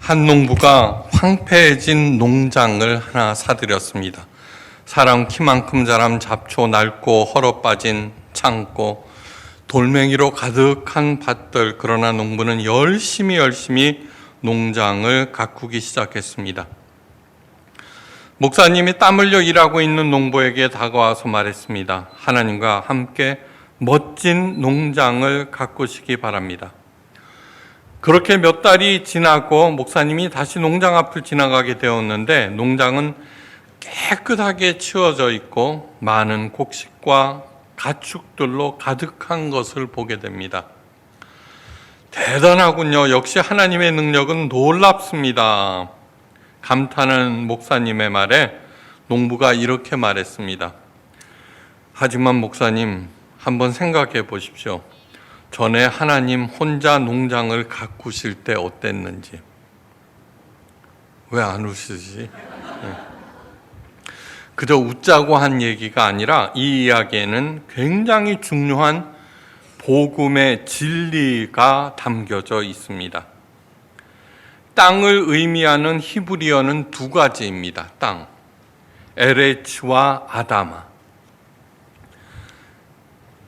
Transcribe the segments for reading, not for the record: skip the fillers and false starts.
한 농부가 황폐해진 농장을 하나 사들였습니다. 사람 키만큼 자란 잡초 낡고 헐어 빠진 창고, 돌멩이로 가득한 밭들. 그러나 농부는 열심히 농장을 가꾸기 시작했습니다. 목사님이 땀 흘려 일하고 있는 농부에게 다가와서 말했습니다. 하나님과 함께 멋진 농장을 가꾸시기 바랍니다. 그렇게 몇 달이 지나고 목사님이 다시 농장 앞을 지나가게 되었는데 농장은 깨끗하게 치워져 있고 많은 곡식과 가축들로 가득한 것을 보게 됩니다. 대단하군요. 역시 하나님의 능력은 놀랍습니다. 감탄하는 목사님의 말에 농부가 이렇게 말했습니다. 하지만 목사님, 한번 생각해 보십시오. 전에 하나님 혼자 농장을 가꾸실 때 어땠는지. 왜 안 웃으시지? 그저 웃자고 한 얘기가 아니라 이 이야기에는 굉장히 중요한 복음의 진리가 담겨져 있습니다. 땅을 의미하는 히브리어는 두 가지입니다. 땅, 에레츠와 아다마.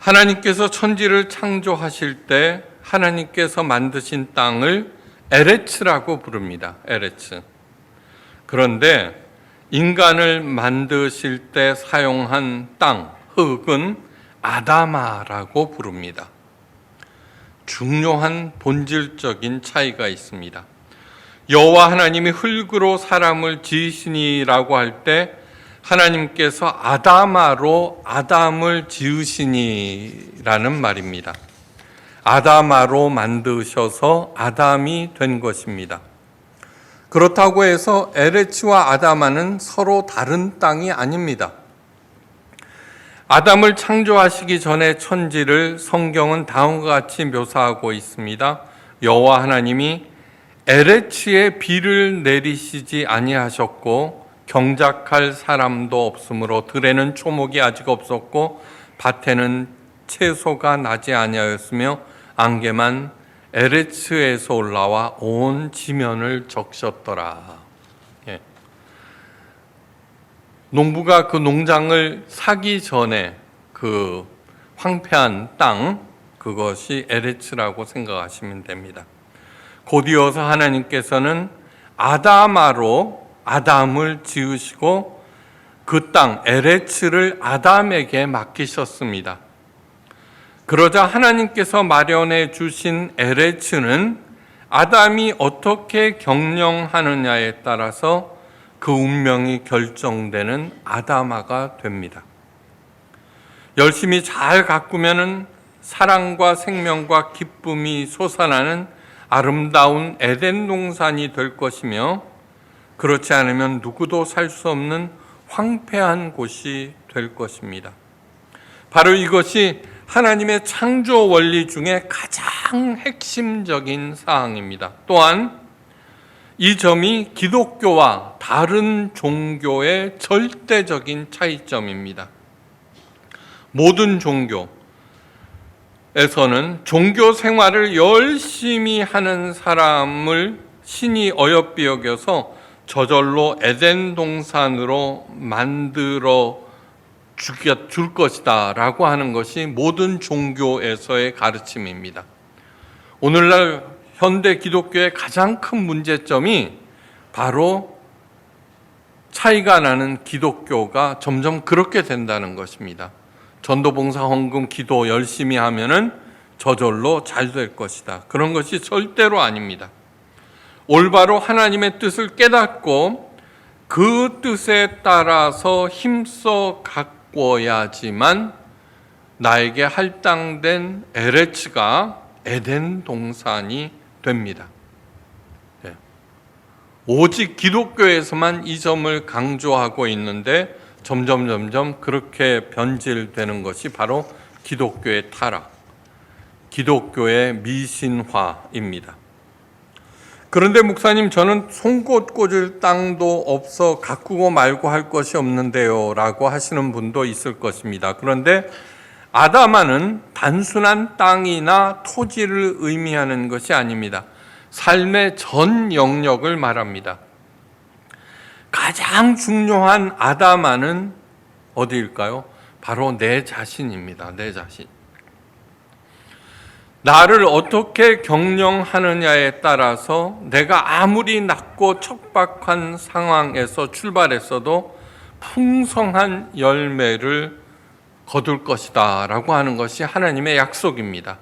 하나님께서 천지를 창조하실 때 하나님께서 만드신 땅을 에레츠라고 부릅니다. 에레츠. 그런데 인간을 만드실 때 사용한 땅, 흙은 아다마라고 부릅니다. 중요한 본질적인 차이가 있습니다. 여호와 하나님이 흙으로 사람을 지으시니라고 할 때 하나님께서 아다마로 아담을 지으시니라는 말입니다. 아다마로 만드셔서 아담이 된 것입니다. 그렇다고 해서 에레츠와 아다마는 서로 다른 땅이 아닙니다. 아담을 창조하시기 전에 천지를 성경은 다음과 같이 묘사하고 있습니다. 여호와 하나님이 에레츠에 비를 내리시지 아니하셨고 경작할 사람도 없으므로 들에는 초목이 아직 없었고 밭에는 채소가 나지 아니하였으며 안개만 에레츠에서 올라와 온 지면을 적셨더라. 예. 농부가 그 농장을 사기 전에 그 황폐한 땅, 그것이 에레츠라고 생각하시면 됩니다. 곧 이어서 하나님께서는 아다마로 아담을 지으시고 그 땅 에레츠를 아담에게 맡기셨습니다. 그러자 하나님께서 마련해 주신 에레츠는 아담이 어떻게 경영하느냐에 따라서 그 운명이 결정되는 아다마가 됩니다. 열심히 잘 가꾸면은 사랑과 생명과 기쁨이 솟아나는 아름다운 에덴 동산이 될 것이며 그렇지 않으면 누구도 살 수 없는 황폐한 곳이 될 것입니다. 바로 이것이 하나님의 창조 원리 중에 가장 핵심적인 사항입니다. 또한 이 점이 기독교와 다른 종교의 절대적인 차이점입니다. 모든 종교에서는 종교 생활을 열심히 하는 사람을 신이 어여삐 여겨서 저절로 에덴 동산으로 만들어 줄 것이다 라고 하는 것이 모든 종교에서의 가르침입니다. 오늘날 현대 기독교의 가장 큰 문제점이 바로 차이가 나는 기독교가 점점 그렇게 된다는 것입니다. 전도봉사 헌금 기도 열심히 하면은 저절로 잘 될 것이다. 그런 것이 절대로 아닙니다. 올바로 하나님의 뜻을 깨닫고 그 뜻에 따라서 힘써 가꿔야지만 나에게 할당된 에레츠가 에덴 동산이 됩니다. 네. 오직 기독교에서만 이 점을 강조하고 있는데 점점 그렇게 변질되는 것이 바로 기독교의 타락, 기독교의 미신화입니다. 그런데 목사님, 저는 송곳 꽂을 땅도 없어 가꾸고 말고 할 것이 없는데요 라고 하시는 분도 있을 것입니다. 그런데 아다마는 단순한 땅이나 토지를 의미하는 것이 아닙니다. 삶의 전 영역을 말합니다. 가장 중요한 아담아는 어디일까요? 바로 내 자신입니다. 내 자신. 나를 어떻게 경영하느냐에 따라서 내가 아무리 낮고 척박한 상황에서 출발했어도 풍성한 열매를 거둘 것이다 라고 하는 것이 하나님의 약속입니다.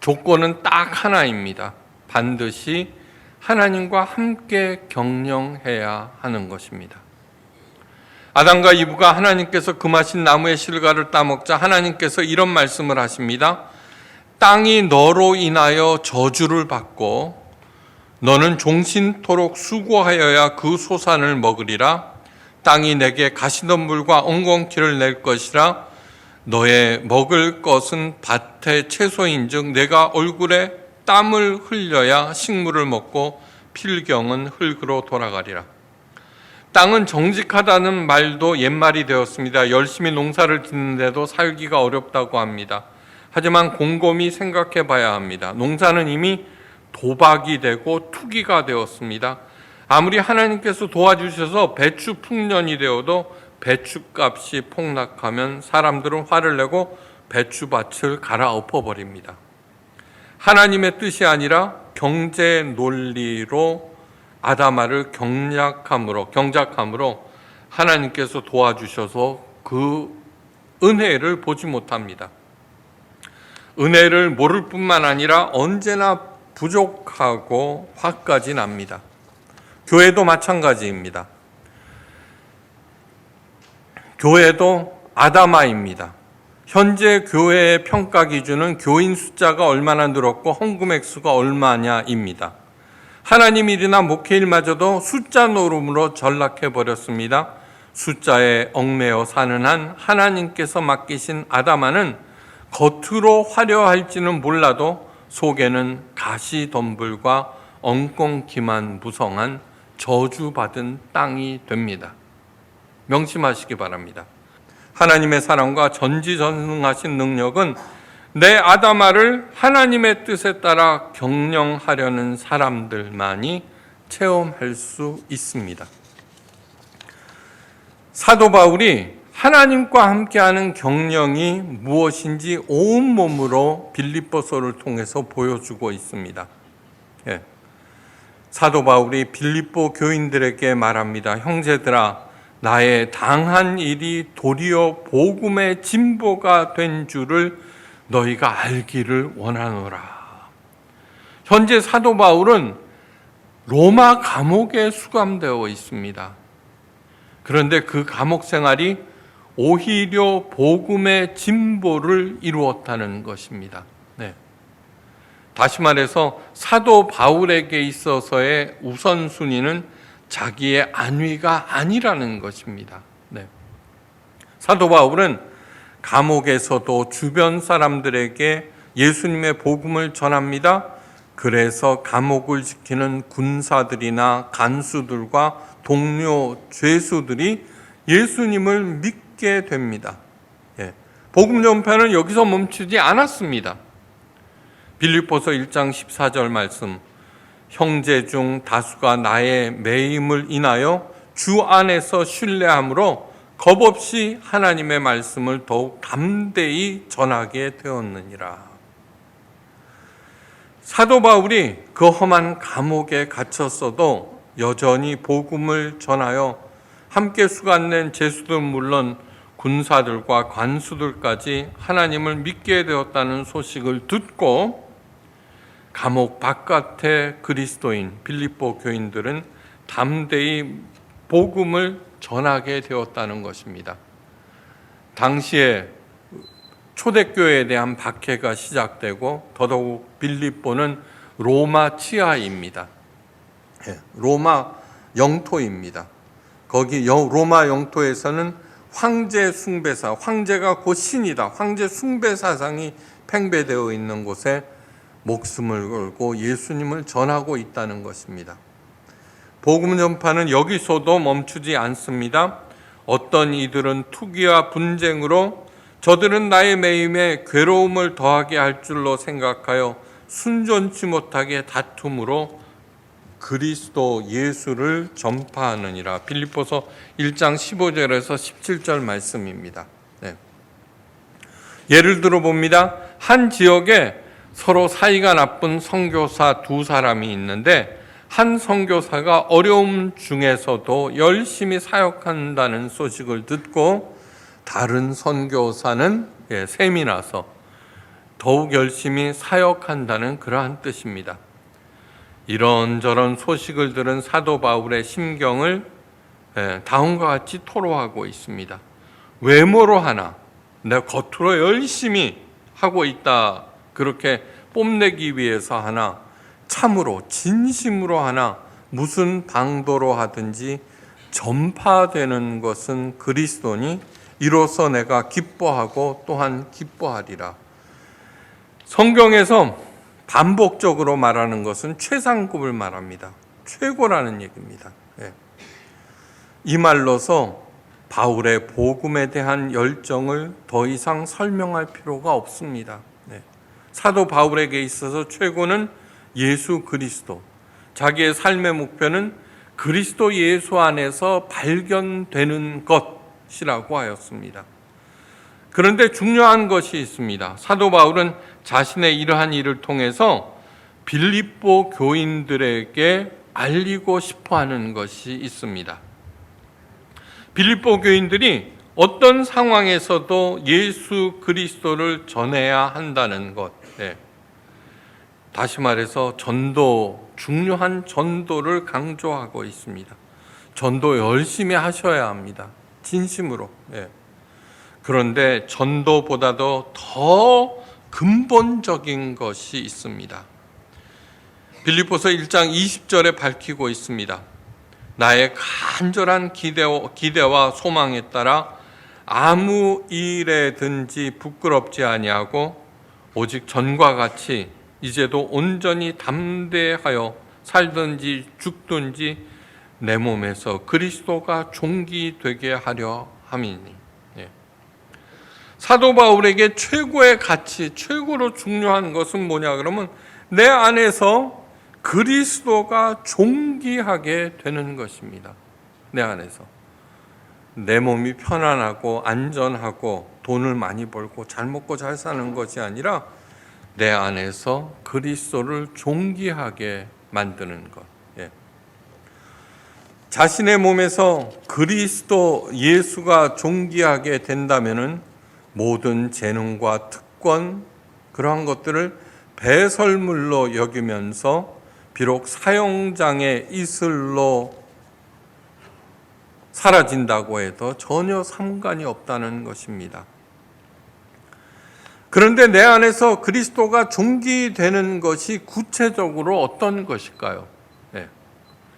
조건은 딱 하나입니다. 반드시 하나님과 함께 경영해야 하는 것입니다. 아담과 이브가 하나님께서 금하신 나무의 실과를 따먹자 하나님께서 이런 말씀을 하십니다. 땅이 너로 인하여 저주를 받고 너는 종신토록 수고하여야 그 소산을 먹으리라. 땅이 내게 가시덤불과 엉겅퀴를 낼 것이라. 너의 먹을 것은 밭의 채소인즉 내가 얼굴에 땀을 흘려야 식물을 먹고 필경은 흙으로 돌아가리라. 땅은 정직하다는 말도 옛말이 되었습니다. 열심히 농사를 짓는데도 살기가 어렵다고 합니다. 하지만 곰곰이 생각해 봐야 합니다. 농사는 이미 도박이 되고 투기가 되었습니다. 아무리 하나님께서 도와주셔서 배추 풍년이 되어도 배추값이 폭락하면 사람들은 화를 내고 배추밭을 갈아엎어 버립니다. 하나님의 뜻이 아니라 경제 논리로 아담아를 경작함으로 하나님께서 도와주셔서 그 은혜를 보지 못합니다. 은혜를 모를 뿐만 아니라 언제나 부족하고 화까지 납니다. 교회도 마찬가지입니다. 교회도 아담아입니다. 현재 교회의 평가 기준은 교인 숫자가 얼마나 늘었고 헌금 액수가 얼마냐입니다. 하나님 일이나 목회일마저도 숫자 노름으로 전락해 버렸습니다. 숫자에 얽매여 사는 한 하나님께서 맡기신 아담아는 겉으로 화려할지는 몰라도 속에는 가시덤불과 엉겅퀴만 무성한 저주받은 땅이 됩니다. 명심하시기 바랍니다. 하나님의 사랑과 전지전능하신 능력은 내 아담아를 하나님의 뜻에 따라 경영하려는 사람들만이 체험할 수 있습니다. 사도 바울이 하나님과 함께하는 경영이 무엇인지 온몸으로 빌립보서를 통해서 보여주고 있습니다. 사도 바울이 빌립보 교인들에게 말합니다. 형제들아, 나의 당한 일이 도리어 복음의 진보가 된 줄을 너희가 알기를 원하노라. 현재 사도 바울은 로마 감옥에 수감되어 있습니다. 그런데 그 감옥 생활이 오히려 복음의 진보를 이루었다는 것입니다. 다시 말해서 사도 바울에게 있어서의 우선순위는 자기의 안위가 아니라는 것입니다. 사도 바울은 감옥에서도 주변 사람들에게 예수님의 복음을 전합니다. 그래서 감옥을 지키는 군사들이나 간수들과 동료 죄수들이 예수님을 믿게 됩니다. 복음 전파는 여기서 멈추지 않았습니다. 빌립보서 1장 14절 말씀, 형제 중 다수가 나의 매임을 인하여 주 안에서 신뢰함으로 겁없이 하나님의 말씀을 더욱 담대히 전하게 되었느니라. 사도 바울이 그 험한 감옥에 갇혔어도 여전히 복음을 전하여 함께 수감된 죄수들 물론 군사들과 관수들까지 하나님을 믿게 되었다는 소식을 듣고 감옥 바깥의 그리스도인 빌립보 교인들은 담대히 복음을 전하게 되었다는 것입니다. 당시에 초대교회에 대한 박해가 시작되고 더더욱 빌립보는 로마 치하입니다. 로마 영토입니다. 거기 로마 영토에서는 황제 숭배사, 황제가 곧 신이다, 황제 숭배 사상이 팽배되어 있는 곳에 목숨을 걸고 예수님을 전하고 있다는 것입니다. 복음 전파는 여기서도 멈추지 않습니다. 어떤 이들은 투기와 분쟁으로 저들은 나의 매임에 괴로움을 더하게 할 줄로 생각하여 순전치 못하게 다툼으로 그리스도 예수를 전파하느니라. 빌립보서 1장 15절에서 17절 말씀입니다. 네. 예를 들어 봅니다. 한 지역에 서로 사이가 나쁜 선교사 두 사람이 있는데 한 선교사가 어려움 중에서도 열심히 사역한다는 소식을 듣고 다른 선교사는 셈이 나서 더욱 열심히 사역한다는 그러한 뜻입니다. 이런저런 소식을 들은 사도 바울의 심경을 다음과 같이 토로하고 있습니다. 외모로 하나, 내가 겉으로 열심히 하고 있다, 그렇게 뽐내기 위해서 하나, 참으로 진심으로 하나, 무슨 방도로 하든지 전파되는 것은 그리스도니 이로써 내가 기뻐하고 또한 기뻐하리라. 성경에서 반복적으로 말하는 것은 최상급을 말합니다. 최고라는 얘기입니다. 이 말로서 바울의 복음에 대한 열정을 더 이상 설명할 필요가 없습니다. 사도 바울에게 있어서 최고는 예수 그리스도, 자기의 삶의 목표는 그리스도 예수 안에서 발견되는 것이라고 하였습니다. 그런데 중요한 것이 있습니다. 사도 바울은 자신의 이러한 일을 통해서 빌립보 교인들에게 알리고 싶어하는 것이 있습니다. 빌립보 교인들이 어떤 상황에서도 예수 그리스도를 전해야 한다는 것, 다시 말해서 전도, 중요한 전도를 강조하고 있습니다. 전도 열심히 하셔야 합니다. 진심으로. 그런데 전도보다도 더 근본적인 것이 있습니다. 빌립보서 1장 20절에 밝히고 있습니다. 나의 간절한 기대와 소망에 따라 아무 일에든지 부끄럽지 아니하고 오직 전과 같이 이제도 온전히 담대하여 살든지 죽든지 내 몸에서 그리스도가 존귀되게 하려 함이니. 사도 바울에게 최고의 가치, 최고로 중요한 것은 뭐냐 그러면 내 안에서 그리스도가 존귀하게 되는 것입니다. 내 안에서. 내 몸이 편안하고 안전하고 돈을 많이 벌고 잘 먹고 잘 사는 것이 아니라 내 안에서 그리스도를 존귀하게 만드는 것. 자신의 몸에서 그리스도 예수가 존귀하게 된다면은 모든 재능과 특권, 그러한 것들을 배설물로 여기면서 비록 사형장의 이슬로 사라진다고 해도 전혀 상관이 없다는 것입니다. 그런데 내 안에서 그리스도가 존귀되는 것이 구체적으로 어떤 것일까요?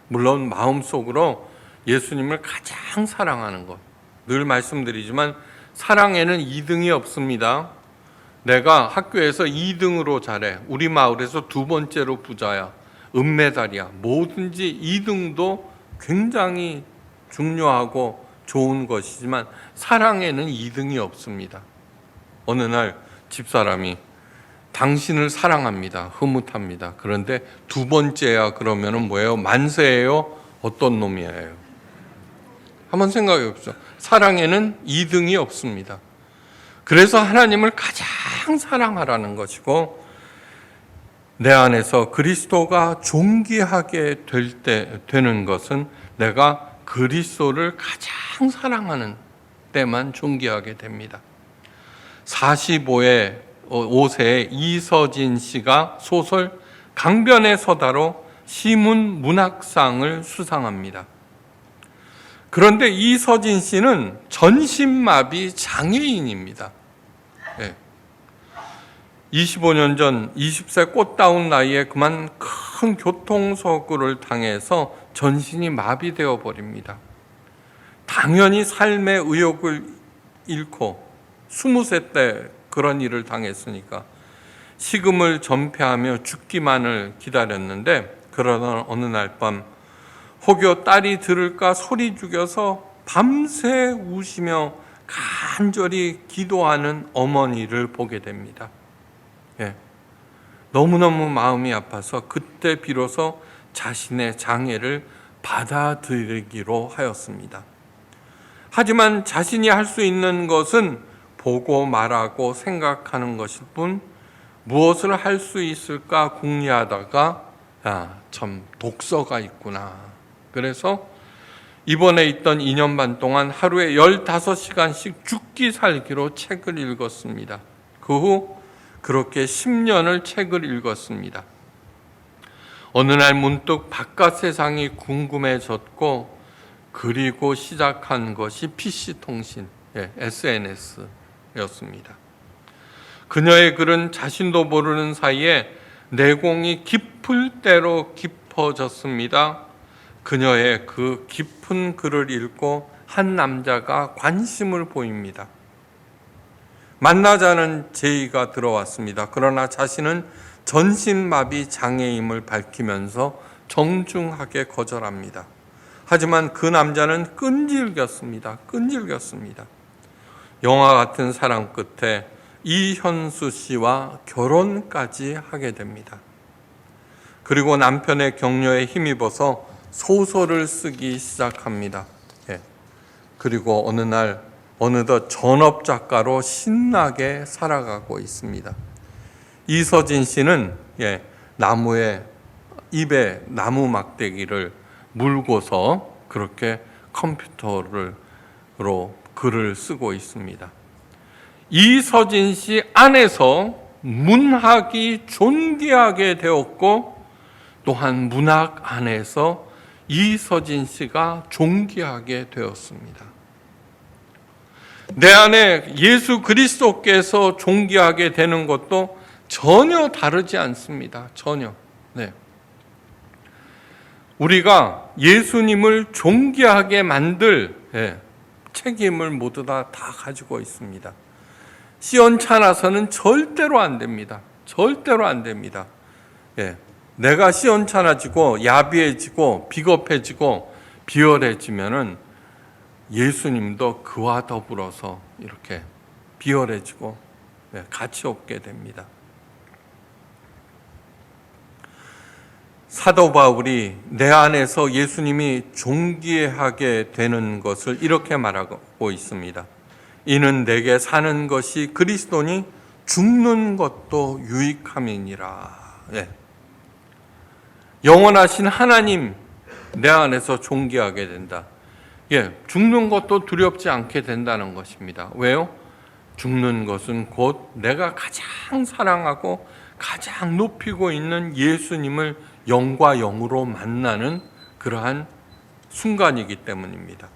물론 마음속으로 예수님을 가장 사랑하는 것. 늘 말씀드리지만 사랑에는 2등이 없습니다. 내가 학교에서 2등으로 잘해. 우리 마을에서 2번째로 부자야. 은메달이야. 뭐든지 2등도 굉장히 중요하고 좋은 것이지만 사랑에는 2등이 없습니다. 어느 날 집사람이 당신을 사랑합니다. 흐뭇합니다. 그런데 2번째야 그러면은 뭐예요? 만세예요? 어떤 놈이에요? 한번 생각해 보십시오. 사랑에는 2등이 없습니다. 그래서 하나님을 가장 사랑하라는 것이고 내 안에서 그리스도가 존귀하게 되는 것은 내가 그리스도를 가장 사랑하는 때만 존귀하게 됩니다. 45세의 이서진 씨가 소설 강변의 서다로 시문 문학상을 수상합니다. 그런데 이서진 씨는 전신마비 장애인입니다. 25년 전 20세 꽃다운 나이에 그만 큰 교통사고를 당해서 전신이 마비되어 버립니다. 당연히 삶의 의욕을 잃고 20세 때 그런 일을 당했으니까 식음을 전폐하며 죽기만을 기다렸는데 그러던 어느 날 밤 혹여 딸이 들을까 소리 죽여서 밤새 우시며 간절히 기도하는 어머니를 보게 됩니다. 너무너무 마음이 아파서 그때 비로소 자신의 장애를 받아들이기로 하였습니다. 하지만 자신이 할 수 있는 것은 보고 말하고 생각하는 것일 뿐 무엇을 할 수 있을까 궁리하다가 참 독서가 있구나. 그래서 입원해 있던 2년 반 동안 하루에 15시간씩 죽기 살기로 책을 읽었습니다. 그 후 그렇게 10년을 책을 읽었습니다. 어느 날 문득 바깥 세상이 궁금해졌고 그리고 시작한 것이 PC통신, SNS였습니다. 그녀의 글은 자신도 모르는 사이에 내공이 깊을 대로 깊어졌습니다. 그녀의 그 깊은 글을 읽고 한 남자가 관심을 보입니다. 만나자는 제의가 들어왔습니다. 그러나 자신은 전신마비 장애임을 밝히면서 정중하게 거절합니다. 하지만 그 남자는 끈질겼습니다. 영화 같은 사랑 끝에 이현수 씨와 결혼까지 하게 됩니다. 그리고 남편의 격려에 힘입어서 소설을 쓰기 시작합니다. 그리고 어느 날 어느덧 전업 작가로 신나게 살아가고 있습니다. 이서진 씨는 입에 나무 막대기를 물고서 그렇게 컴퓨터로 글을 쓰고 있습니다. 이서진 씨 안에서 문학이 존귀하게 되었고 또한 문학 안에서 이서진 씨가 존귀하게 되었습니다. 내 안에 예수 그리스도께서 존귀하게 되는 것도 전혀 다르지 않습니다. 전혀. 우리가 예수님을 존귀하게 만들 책임을 모두 다 가지고 있습니다. 시원찮아서는 절대로 안 됩니다. 절대로 안 됩니다. 내가 시원찮아지고 야비해지고 비겁해지고 비열해지면은 예수님도 그와 더불어서 이렇게 비열해지고 같이 없게 됩니다. 사도 바울이 내 안에서 예수님이 존귀하게 되는 것을 이렇게 말하고 있습니다. 이는 내게 사는 것이 그리스도니 죽는 것도 유익함이니라. 영원하신 하나님 내 안에서 존귀하게 된다. 죽는 것도 두렵지 않게 된다는 것입니다. 왜요? 죽는 것은 곧 내가 가장 사랑하고 가장 높이고 있는 예수님을 영과 영으로 만나는 그러한 순간이기 때문입니다.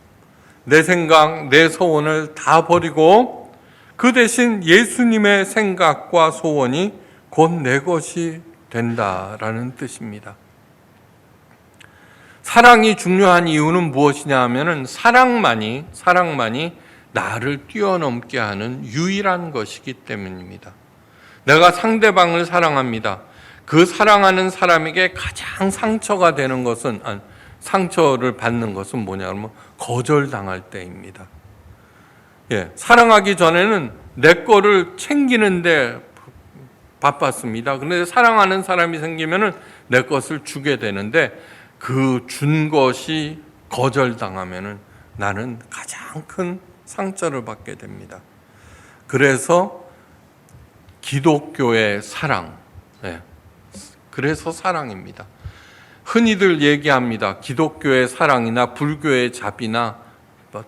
내 생각, 내 소원을 다 버리고 그 대신 예수님의 생각과 소원이 곧 내 것이 된다라는 뜻입니다. 사랑이 중요한 이유는 무엇이냐 하면은 사랑만이 나를 뛰어넘게 하는 유일한 것이기 때문입니다. 내가 상대방을 사랑합니다. 그 사랑하는 사람에게 가장 상처가 되는 것은 상처를 받는 것은 뭐냐면 거절당할 때입니다. 사랑하기 전에는 내 거를 챙기는데 바빴습니다. 그런데 사랑하는 사람이 생기면은 내 것을 주게 되는데 그 준 것이 거절당하면은 나는 가장 큰 상처를 받게 됩니다. 그래서 기독교의 사랑, 그래서 사랑입니다. 흔히들 얘기합니다. 기독교의 사랑이나 불교의 자비나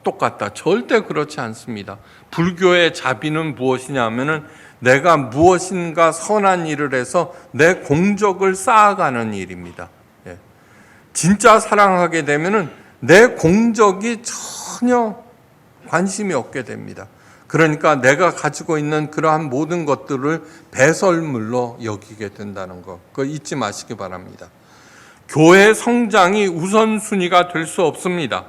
똑같다. 절대 그렇지 않습니다. 불교의 자비는 무엇이냐 하면은 내가 무엇인가 선한 일을 해서 내 공적을 쌓아가는 일입니다. 진짜 사랑하게 되면은 내 공적이 전혀 관심이 없게 됩니다. 그러니까 내가 가지고 있는 그러한 모든 것들을 배설물로 여기게 된다는 것, 그거 잊지 마시기 바랍니다. 교회 성장이 우선순위가 될 수 없습니다.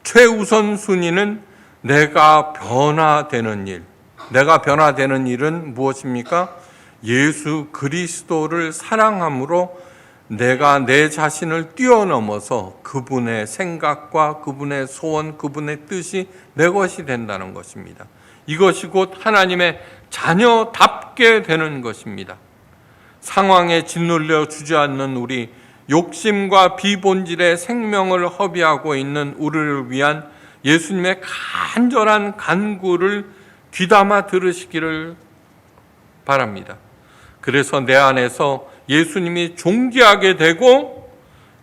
최우선순위는 내가 변화되는 일. 내가 변화되는 일은 무엇입니까? 예수 그리스도를 사랑함으로 내가 내 자신을 뛰어넘어서 그분의 생각과 그분의 소원, 그분의 뜻이 내 것이 된다는 것입니다. 이것이 곧 하나님의 자녀답게 되는 것입니다. 상황에 짓눌려 주저앉는 우리, 욕심과 비본질의 생명을 허비하고 있는 우리를 위한 예수님의 간절한 간구를 귀담아 들으시기를 바랍니다. 그래서 내 안에서 예수님이 존귀하게 되고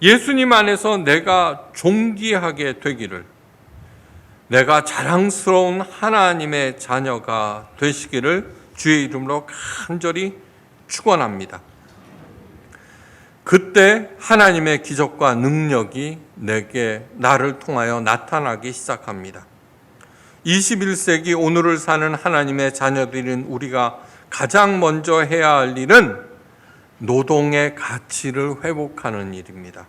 예수님 안에서 내가 존귀하게 되기를, 내가 자랑스러운 하나님의 자녀가 되시기를 주의 이름으로 간절히 축원합니다. 그때 하나님의 기적과 능력이 나를 통하여 나타나기 시작합니다. 21세기 오늘을 사는 하나님의 자녀들인 우리가 가장 먼저 해야 할 일은 노동의 가치를 회복하는 일입니다.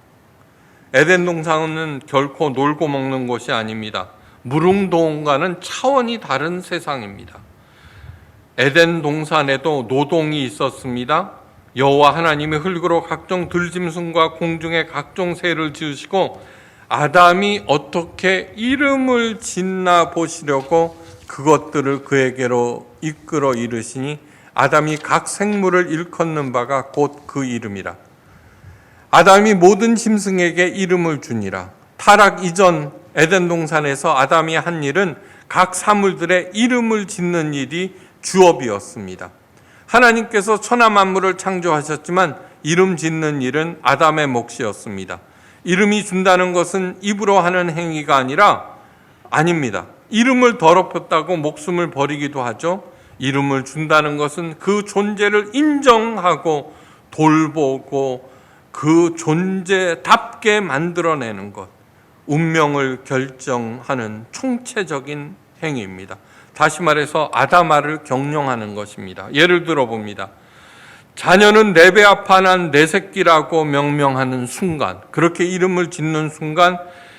에덴 동산은 결코 놀고 먹는 곳이 아닙니다. 무릉도원과는 차원이 다른 세상입니다. 에덴 동산에도 노동이 있었습니다. 여호와 하나님이 흙으로 각종 들짐승과 공중의 각종 새를 지으시고 아담이 어떻게 이름을 짓나 보시려고 그것들을 그에게로 이끌어 이르시니 아담이 각 생물을 일컫는 바가 곧 그 이름이라. 아담이 모든 짐승에게 이름을 주니라. 타락 이전 에덴 동산에서 아담이 한 일은 각 사물들의 이름을 짓는 일이 주업이었습니다. 하나님께서 천하 만물을 창조하셨지만 이름 짓는 일은 아담의 몫이었습니다. 이름이 준다는 것은 입으로 하는 행위가 아닙니다. 이름을 더럽혔다고 목숨을 버리기도 하죠. 이름을 준다는 것은 그 존재를 인정하고 돌보고 그 존재답게 만들어내는 것, 운명을 결정하는 총체적인 행위입니다. 다시 말해서 아담아를 경영하는 것입니다. 예를 들어 봅니다. 자녀는 내 배 아파 난 내 새끼라고 명명하는 순간, 그렇게 이름을 짓는 순간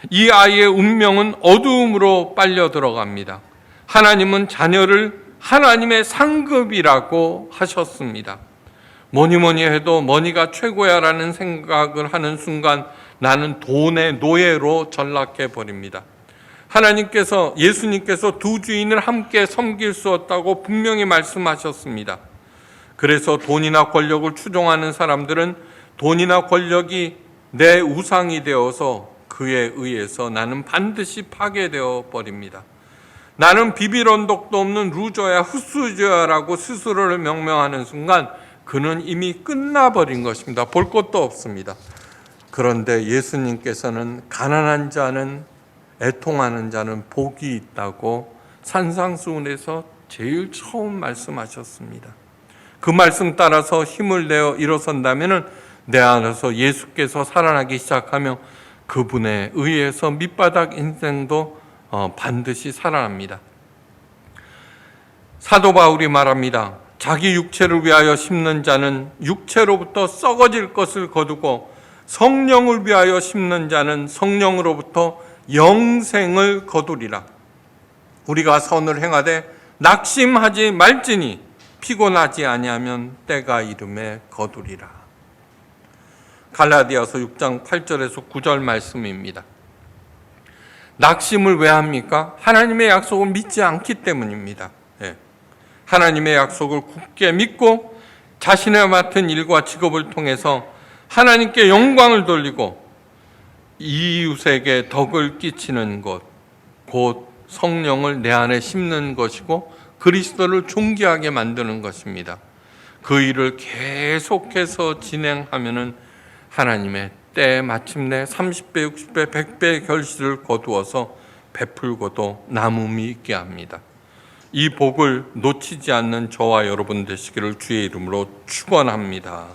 이 아이의 운명은 어두움으로 빨려 들어갑니다. 하나님은 자녀를 하나님의 상급이라고 하셨습니다. 뭐니 해도 머니가 최고야라는 생각을 하는 순간 나는 돈의 노예로 전락해 버립니다. 하나님께서, 예수님께서 두 주인을 함께 섬길 수 없다고 분명히 말씀하셨습니다. 그래서 돈이나 권력을 추종하는 사람들은 돈이나 권력이 내 우상이 되어서 그에 의해서 나는 반드시 파괴되어 버립니다. 나는 비빌 언덕도 없는 루저야, 훗수저야라고 스스로를 명명하는 순간 그는 이미 끝나버린 것입니다. 볼 것도 없습니다. 그런데 예수님께서는 가난한 자는, 애통하는 자는 복이 있다고 산상수훈에서 제일 처음 말씀하셨습니다. 그 말씀 따라서 힘을 내어 일어선다면 내 안에서 예수께서 살아나기 시작하며 그분에 의해서 밑바닥 인생도 반드시 살아납니다. 사도 바울이 말합니다. 자기 육체를 위하여 심는 자는 육체로부터 썩어질 것을 거두고 성령을 위하여 심는 자는 성령으로부터 영생을 거두리라. 우리가 선을 행하되 낙심하지 말지니 피곤하지 아니하면 때가 이름에 거두리라. 갈라디아서 6장 8절에서 9절 말씀입니다. 낙심을 왜 합니까? 하나님의 약속을 믿지 않기 때문입니다. 하나님의 약속을 굳게 믿고 자신의 맡은 일과 직업을 통해서 하나님께 영광을 돌리고 이웃에게 덕을 끼치는 것, 곧 성령을 내 안에 심는 것이고 그리스도를 존귀하게 만드는 것입니다. 그 일을 계속해서 진행하면은 하나님의 때 마침내 30배, 60배, 100배의 결실을 거두어서 베풀고도 남음이 있게 합니다. 이 복을 놓치지 않는 저와 여러분 되시기를 주의 이름으로 축원합니다.